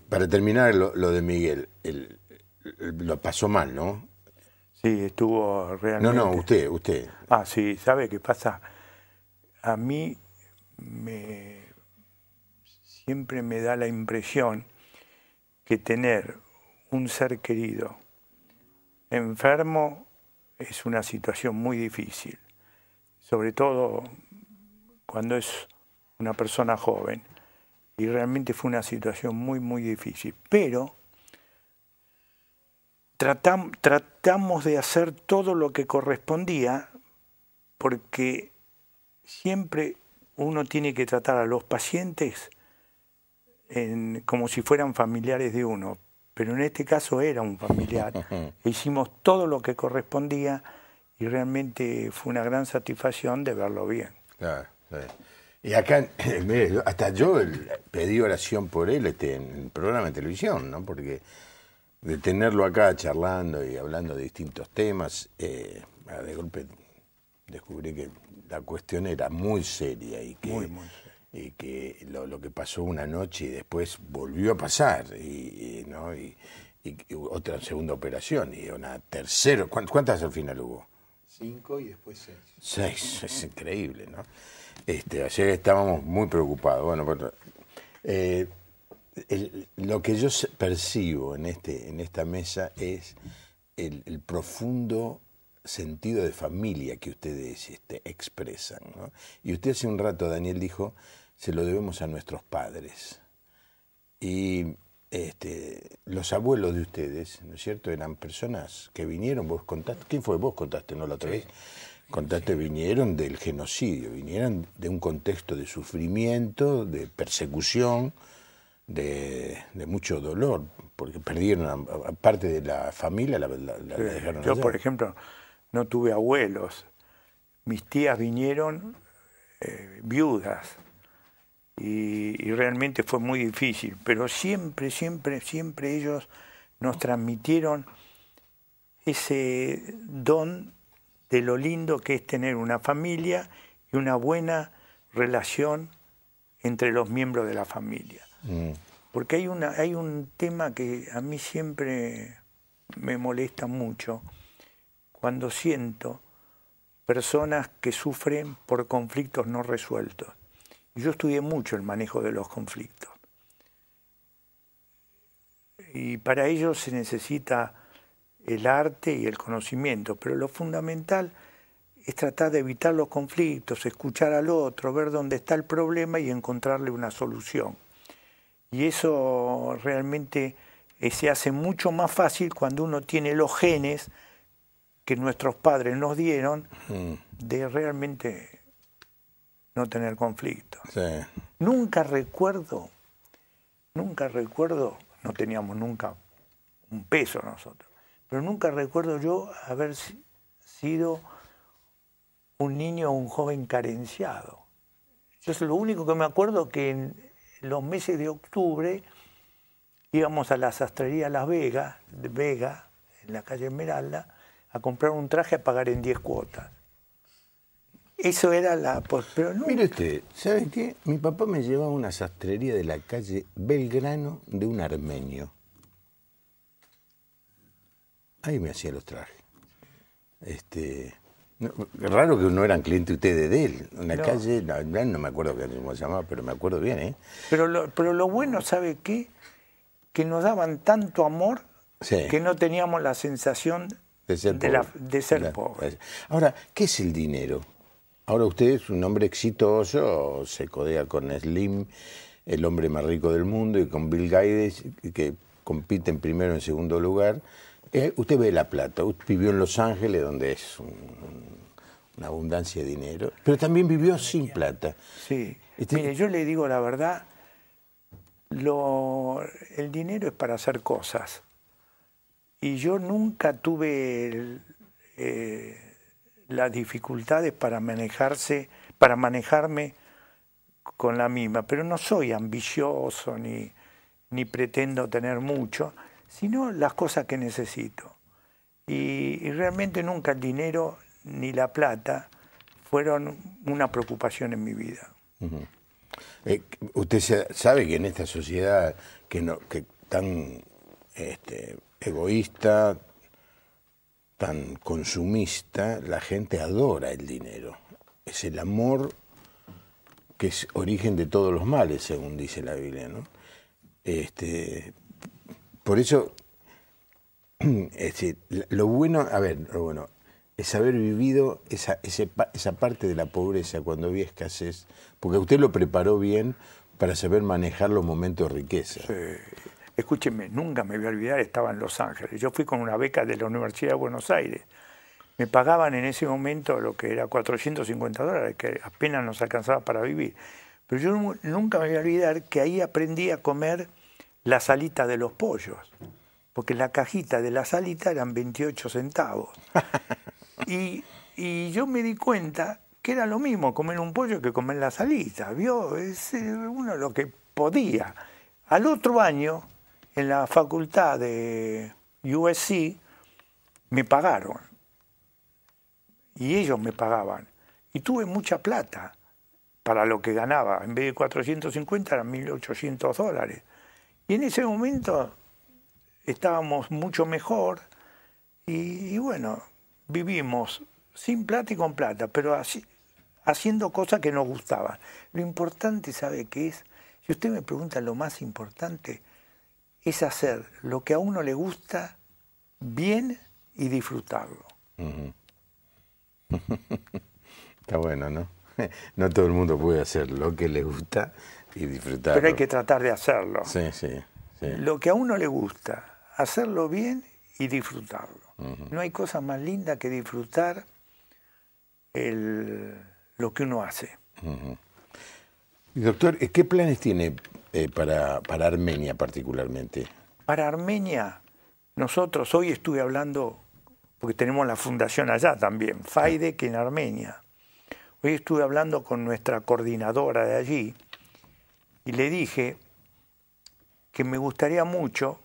Para terminar lo de Miguel, lo pasó mal, ¿no? Sí, estuvo realmente... No, usted. Ah, sí, ¿sabe qué pasa? A mí siempre me da la impresión que tener un ser querido enfermo es una situación muy difícil, sobre todo cuando es una persona joven, y realmente fue una situación muy, muy difícil. Pero tratamos de hacer todo lo que correspondía, porque siempre uno tiene que tratar a los pacientes como si fueran familiares de uno, pero en este caso era un familiar. Hicimos todo lo que correspondía y realmente fue una gran satisfacción de verlo bien. Claro, sí. Y acá, mire, hasta yo pedí oración por él en el programa de televisión, ¿no? Porque de tenerlo acá charlando y hablando de distintos temas, de golpe descubrí que la cuestión era muy seria y que, muy seria. Y que lo que pasó una noche y después volvió a pasar, ¿no? Y otra segunda operación y una tercera. ¿Cuántas al final hubo? 5 y después 6. 6, es increíble, ¿no? Ayer estábamos muy preocupados. Bueno, lo que yo percibo en esta mesa es el profundo sentido de familia que ustedes expresan, ¿no? Y usted hace un rato, Daniel, dijo, se lo debemos a nuestros padres. Y los abuelos de ustedes, ¿no es cierto?, eran personas que vinieron, vos contaste, ¿quién fue? Vos contaste, ¿no? La otra vez. Contaste, vinieron del genocidio, vinieron de un contexto de sufrimiento, de persecución, de mucho dolor, porque perdieron a parte de la familia, la dejaron Yo, allá. por ejemplo, no tuve abuelos. Mis tías vinieron viudas y realmente fue muy difícil, pero siempre ellos nos transmitieron ese don de lo lindo que es tener una familia y una buena relación entre los miembros de la familia. Porque hay un tema que a mí siempre me molesta mucho, cuando siento personas que sufren por conflictos no resueltos. Y yo estudié mucho el manejo de los conflictos. Y para ello se necesita el arte y el conocimiento, pero lo fundamental es tratar de evitar los conflictos, escuchar al otro, ver dónde está el problema y encontrarle una solución. Y eso realmente se hace mucho más fácil cuando uno tiene los genes que nuestros padres nos dieron de realmente no tener conflicto. Sí. Nunca recuerdo, no teníamos nunca un peso nosotros, pero nunca recuerdo yo haber sido un niño o un joven carenciado. Yo es lo único que me acuerdo, que en los meses de octubre íbamos a la sastrería Las Vegas, en la calle Esmeralda, a comprar un traje a pagar en 10 cuotas. Eso era pero no. Mire usted, ¿sabe qué? Mi papá me llevaba a una sastrería de la calle Belgrano de un armenio. Ahí me hacía los trajes. Raro que no eran clientes ustedes de él. Una calle, no me acuerdo cómo se llamaba, pero me acuerdo bien, ¿eh? Pero lo bueno, ¿sabe qué? Que nos daban tanto amor, sí, que no teníamos la sensación de ser pobres. Ahora, ¿qué es el dinero? Ahora usted es un hombre exitoso, se codea con Slim, el hombre más rico del mundo, y con Bill Gates, que compiten primero y en segundo lugar. Usted ve la plata, usted vivió en Los Ángeles, donde es una abundancia de dinero, pero también vivió sin plata. Sí, mire, yo le digo la verdad, el dinero es para hacer cosas. Y yo nunca tuve las dificultades para manejarme con la misma, pero no soy ambicioso ni pretendo tener mucho, sino las cosas que necesito. Y realmente nunca el dinero ni la plata fueron una preocupación en mi vida. Uh-huh. Usted sabe que en esta sociedad que tan egoísta, tan consumista, la gente adora el dinero. Es el amor que es origen de todos los males, según dice la Biblia, ¿no? Por eso, lo bueno es haber vivido esa parte de la pobreza cuando había escasez, porque usted lo preparó bien para saber manejar los momentos de riqueza. Sí. Escúcheme, nunca me voy a olvidar, estaba en Los Ángeles. Yo fui con una beca de la Universidad de Buenos Aires. Me pagaban en ese momento lo que era $450, que apenas nos alcanzaba para vivir. Pero yo nunca me voy a olvidar que ahí aprendí a comer las alitas de los pollos, porque la cajita de las alitas eran 28 centavos. Y yo me di cuenta que era lo mismo comer un pollo que comer las alitas, ¿vio? Es uno lo que podía. Al otro año en la facultad de USC me pagaron. Y ellos me pagaban. Y tuve mucha plata para lo que ganaba. En vez de 450 eran $1.800. Y en ese momento estábamos mucho mejor. Y bueno, vivimos sin plata y con plata, pero así, haciendo cosas que nos gustaban. Lo importante, ¿sabe qué es? Si usted me pregunta, lo más importante es hacer lo que a uno le gusta bien y disfrutarlo. Está bueno, ¿no? No todo el mundo puede hacer lo que le gusta y disfrutarlo. Pero hay que tratar de hacerlo. Sí, sí, sí. Lo que a uno le gusta, hacerlo bien y disfrutarlo. No hay cosa más linda que disfrutar lo que uno hace. Y doctor, ¿qué planes tiene para Armenia particularmente? Para Armenia, nosotros hoy estuve hablando, porque tenemos la fundación allá también, FAIDEC en Armenia. Hoy estuve hablando con nuestra coordinadora de allí y le dije que me gustaría mucho.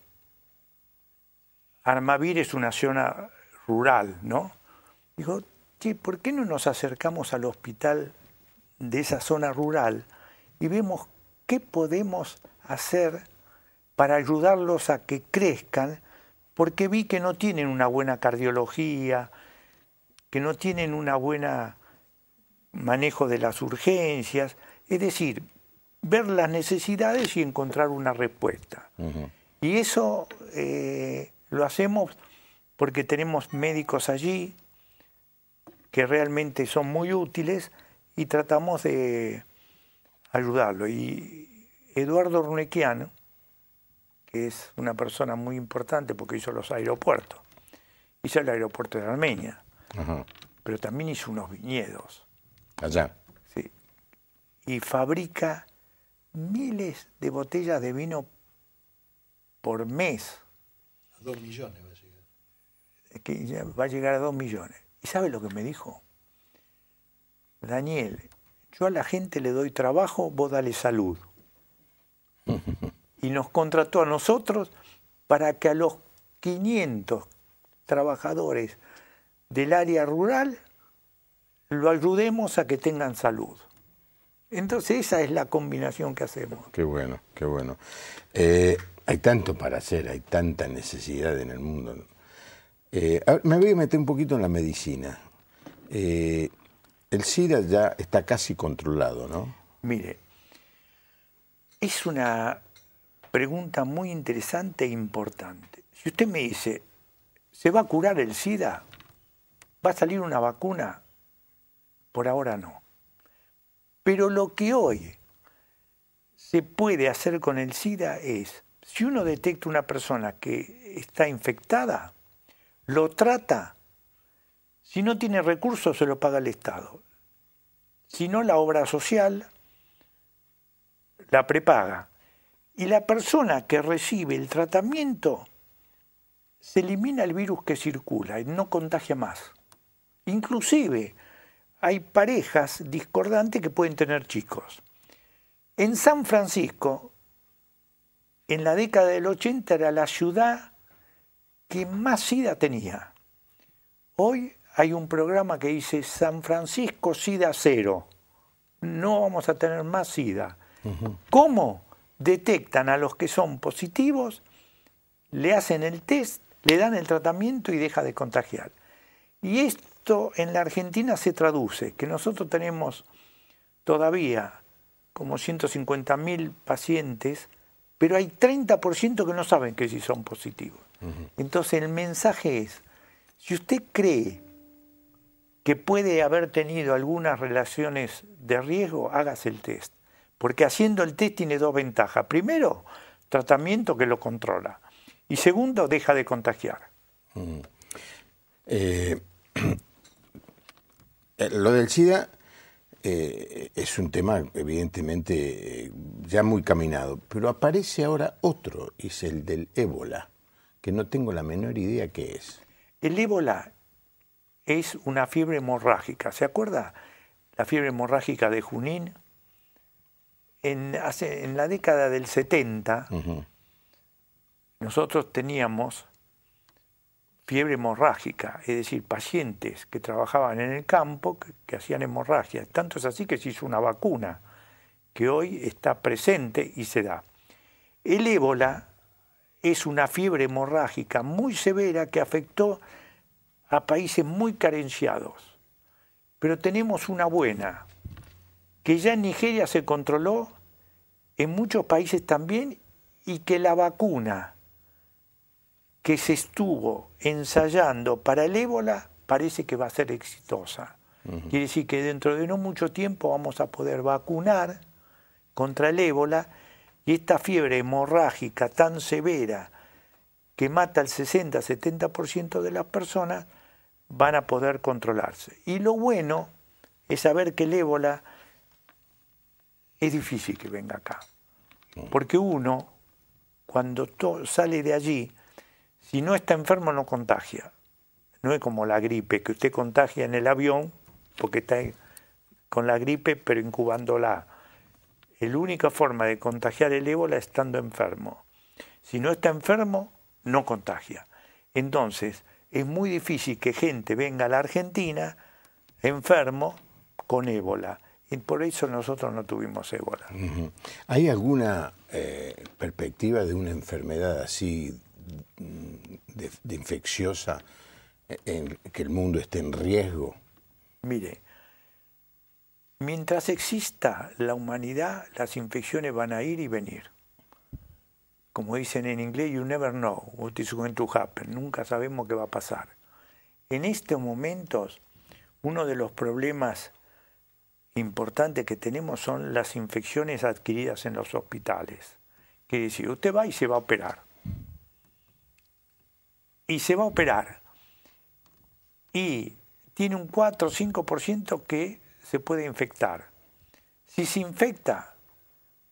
Armavir es una zona rural, ¿no? Digo, che, ¿por qué no nos acercamos al hospital de esa zona rural y vemos qué podemos hacer para ayudarlos a que crezcan? Porque vi que no tienen una buena cardiología, que no tienen una buena manejo de las urgencias, es decir, ver las necesidades y encontrar una respuesta. Y eso lo hacemos porque tenemos médicos allí que realmente son muy útiles y tratamos de ayudarlo. Y Eduardo Urnequiano, que es una persona muy importante porque hizo los aeropuertos, hizo el aeropuerto de Armenia, pero también hizo unos viñedos. Allá. Sí. Y fabrica miles de botellas de vino por mes. A 2 millones va a llegar. Que ya va a llegar a 2 millones. ¿Y sabe lo que me dijo? Daniel, yo a la gente le doy trabajo, vos dale salud. Y nos contrató a nosotros para que a los 500 trabajadores del área rural lo ayudemos a que tengan salud. Entonces esa es la combinación que hacemos. Qué bueno, qué bueno. Hay tanto para hacer, hay tanta necesidad en el mundo. Me voy a meter un poquito en la medicina. El SIDA ya está casi controlado, ¿no? Mire, es una pregunta muy interesante e importante. Si usted me dice, ¿se va a curar el SIDA? ¿Va a salir una vacuna? Por ahora no. Pero lo que hoy se puede hacer con el SIDA es, si uno detecta una persona que está infectada, lo trata. Si no tiene recursos, se lo paga el Estado. Si no, la obra social la prepaga. Y la persona que recibe el tratamiento, se elimina el virus que circula y no contagia más. Inclusive, hay parejas discordantes que pueden tener chicos. En San Francisco, en la década del 80, era la ciudad que más SIDA tenía. Hoy hay un programa que dice San Francisco SIDA cero. No vamos a tener más SIDA. ¿Cómo? Detectan a los que son positivos, le hacen el test, le dan el tratamiento y deja de contagiar. Y esto en la Argentina se traduce, que nosotros tenemos todavía como 150.000 pacientes, pero hay 30% que no saben que sí son positivos. Entonces el mensaje es, si usted cree que puede haber tenido algunas relaciones de riesgo, hágase el test. Porque haciendo el test tiene 2 ventajas. Primero, tratamiento que lo controla. Y segundo, deja de contagiar. Lo del SIDA es un tema evidentemente ya muy caminado, pero aparece ahora otro, es el del ébola, que no tengo la menor idea qué es. El ébola es una fiebre hemorrágica. ¿Se acuerda la fiebre hemorrágica de Junín? En la década del 70, nosotros teníamos fiebre hemorrágica, es decir, pacientes que trabajaban en el campo que hacían hemorragia. Tanto es así que se hizo una vacuna que hoy está presente y se da. El ébola es una fiebre hemorrágica muy severa que afectó a países muy carenciados. Pero tenemos una buena, que ya en Nigeria se controló, en muchos países también, y que la vacuna que se estuvo ensayando para el ébola parece que va a ser exitosa. Quiere decir que dentro de no mucho tiempo vamos a poder vacunar contra el ébola, y esta fiebre hemorrágica tan severa que mata al 60-70% de las personas van a poder controlarse. Y lo bueno es saber que el ébola es difícil que venga acá. Porque uno, cuando sale de allí, si no está enfermo no contagia. No es como la gripe, que usted contagia en el avión porque está con la gripe pero incubándola. La única forma de contagiar el ébola es estando enfermo. Si no está enfermo, no contagia. Entonces, es muy difícil que gente venga a la Argentina enfermo con ébola. Y por eso nosotros no tuvimos ébola. ¿Hay alguna perspectiva de una enfermedad así de infecciosa en que el mundo esté en riesgo? Mire, mientras exista la humanidad, las infecciones van a ir y venir. Como dicen en inglés, you never know what is going to happen. Nunca sabemos qué va a pasar. En estos momentos, uno de los problemas importantes que tenemos son las infecciones adquiridas en los hospitales. Quiere decir, usted va y se va a operar. Y se va a operar. Y tiene un 4 o 5% que se puede infectar. Si se infecta,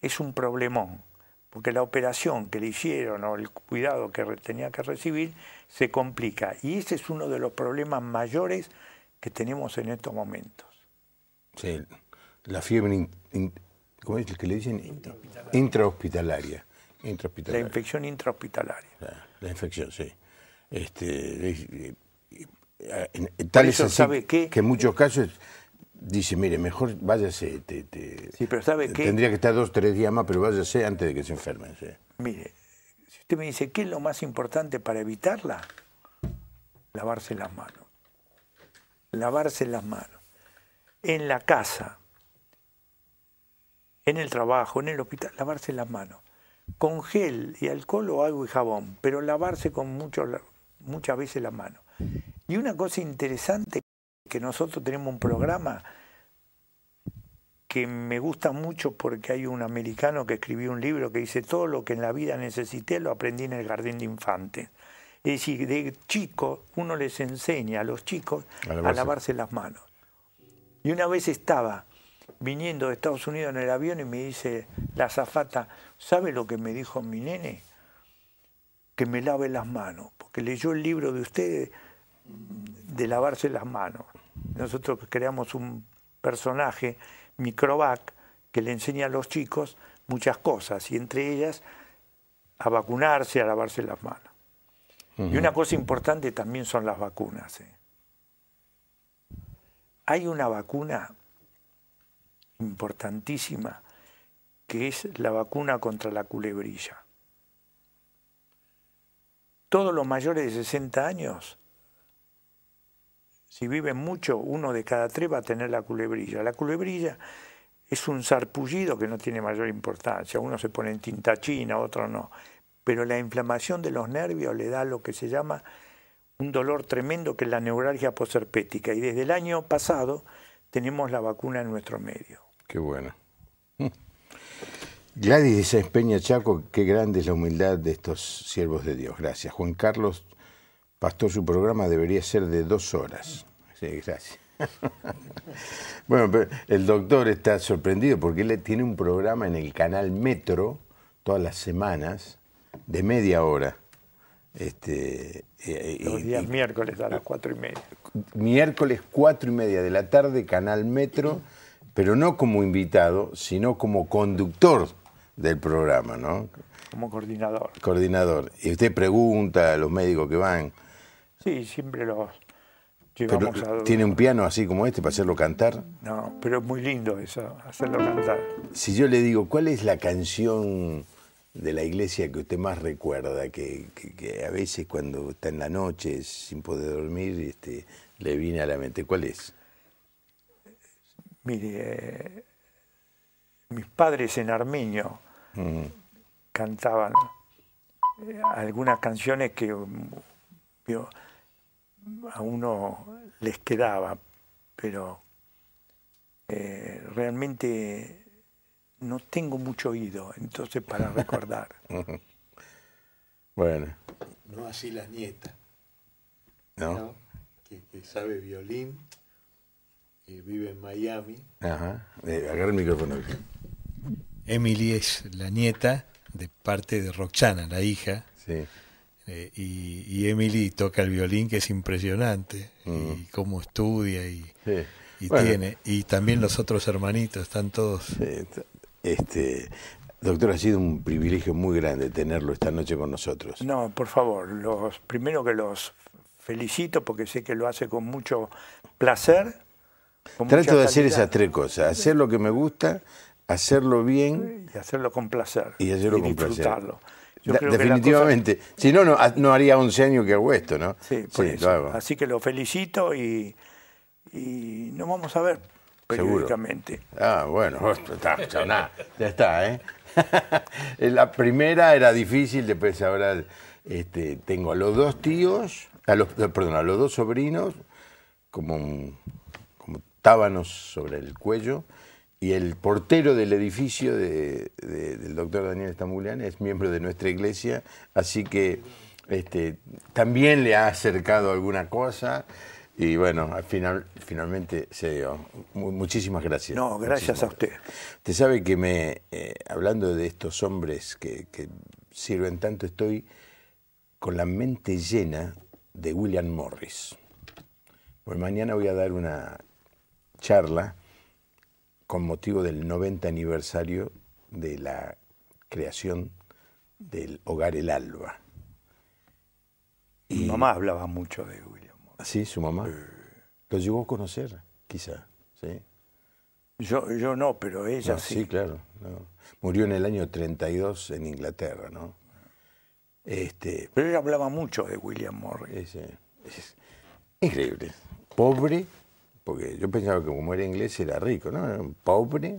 es un problemón, porque la operación que le hicieron o el cuidado que tenía que recibir se complica. Y ese es uno de los problemas mayores que tenemos en estos momentos. Sí, la fiebre, ¿cómo es el que le dicen? Intrahospitalaria. La infección intrahospitalaria. La infección, sí. Tal es así que en muchos casos dice, mire, mejor váyase. Sí, pero ¿sabe qué? Tendría que estar 2 o 3 días más, pero váyase antes de que se enfermen. Sí. Mire, si usted me dice, ¿qué es lo más importante para evitarla? Lavarse las manos. Lavarse las manos. En la casa, en el trabajo, en el hospital, lavarse las manos. Con gel y alcohol o agua y jabón, pero lavarse con muchas veces las manos. Y una cosa interesante, que nosotros tenemos un programa que me gusta mucho porque hay un americano que escribió un libro que dice todo lo que en la vida necesité lo aprendí en el jardín de infantes. Es decir, de chico uno les enseña a los chicos a lavarse las manos. Y una vez estaba viniendo de Estados Unidos en el avión y me dice la azafata, ¿sabe lo que me dijo mi nene? Que me lave las manos, porque leyó el libro de ustedes de lavarse las manos. Nosotros creamos un personaje, Microvac, que le enseña a los chicos muchas cosas, y entre ellas a vacunarse, a lavarse las manos. Y una cosa importante también son las vacunas. Hay una vacuna importantísima que es la vacuna contra la culebrilla. Todos los mayores de 60 años, si viven mucho, 1 de cada 3 va a tener la culebrilla. La culebrilla es un sarpullido que no tiene mayor importancia. Uno se pone en tinta china, otro no. Pero la inflamación de los nervios le da lo que se llama un dolor tremendo, que es la neuralgia posherpética. Y desde el año pasado tenemos la vacuna en nuestro medio. Qué bueno. Gladys de Sáenz Peña Chaco, qué grande es la humildad de estos siervos de Dios. Gracias. Juan Carlos Pastor, su programa debería ser de 2 horas. Sí, gracias. Bueno, pero el doctor está sorprendido porque él tiene un programa en el canal Metro todas las semanas de media hora. Los días miércoles a las 4:30. Miércoles 4:30 de la tarde, canal Metro, pero no como invitado, sino como conductor del programa, ¿no? Como coordinador. Coordinador. Y usted pregunta a los médicos que van. Sí, siempre los llevamos Pero, ¿tiene un piano así como este para hacerlo cantar? No, pero es muy lindo eso, hacerlo cantar. Si yo le digo, ¿cuál es la canción de la iglesia que usted más recuerda? Que a veces cuando está en la noche sin poder dormir le viene a la mente. ¿Cuál es? Mire, mis padres en armenio cantaban algunas canciones que a uno les quedaba, pero realmente no tengo mucho oído, entonces para recordar. Bueno. No así la nieta, ¿no? Que sabe violín, vive en Miami. Ajá. Agarra el micrófono. Emily es la nieta de parte de Roxana, la hija. Sí. Y Emily toca el violín, que es impresionante, y cómo estudia y bueno, tiene. Y también los otros hermanitos, están todos. Doctor, ha sido un privilegio muy grande tenerlo esta noche con nosotros. No, por favor, primero que los felicito porque sé que lo hace con mucho placer. Trato de hacer esas tres cosas: hacer lo que me gusta, hacerlo bien y hacerlo con placer. Y hacerlo con disfrutarlo. Placer. Definitivamente. Si no, no haría 11 años que hago esto, ¿no? Sí, por eso. Lo hago. Así que lo felicito y nos vamos a ver periódicamente. ¿Seguro? Bueno, ya está, ¿eh? La primera era difícil, después ahora tengo a los dos tíos, a los dos sobrinos, como tábanos sobre el cuello, y el portero del edificio del doctor Daniel Stambulian es miembro de nuestra iglesia, así que también le ha acercado alguna cosa. Y bueno, finalmente se dio. Muchísimas gracias. No, gracias a usted. Usted sabe que hablando de estos hombres que sirven tanto, estoy con la mente llena de William Morris. Pues mañana voy a dar una charla con motivo del 90 aniversario de la creación del Hogar El Alba. Mi mamá hablaba mucho de William. Sí, su mamá. ¿Lo llegó a conocer, quizá? ¿Sí? Yo no, pero ella no, sí. Sí, claro. No. Murió en el año 32 en Inglaterra, ¿no? Pero ella hablaba mucho de William Morris. Es increíble. Pobre, porque yo pensaba que como era inglés era rico, ¿no? Era pobre,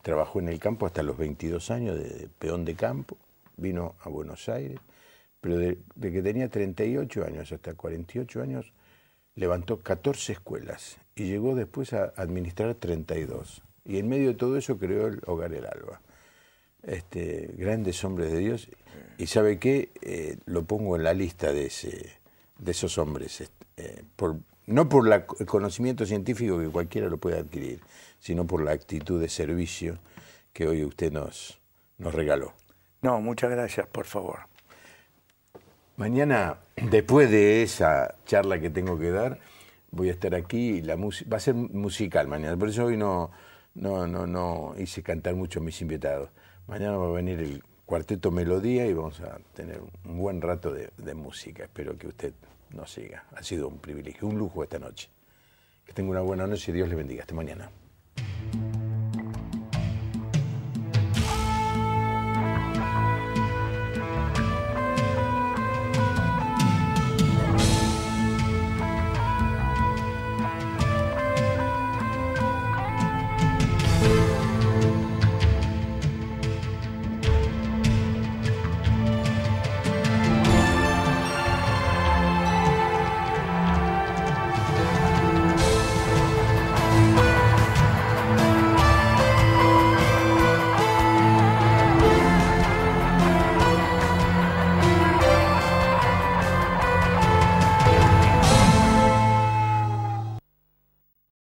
trabajó en el campo hasta los 22 años de peón de campo, vino a Buenos Aires. Pero de que tenía 38 años hasta 48 años, levantó 14 escuelas y llegó después a administrar 32. Y en medio de todo eso creó el Hogar El Alba. Grandes hombres de Dios. Y ¿sabe qué? Lo pongo en la lista de esos hombres. No por el conocimiento científico que cualquiera lo puede adquirir, sino por la actitud de servicio que hoy usted nos regaló. No, muchas gracias, por favor. Mañana, después de esa charla que tengo que dar, voy a estar aquí. Va a ser musical mañana, por eso hoy no hice cantar mucho a mis invitados. Mañana va a venir el Cuarteto Melodía y vamos a tener un buen rato de música. Espero que usted nos siga. Ha sido un privilegio, un lujo esta noche. Que tenga una buena noche y Dios le bendiga. Hasta mañana.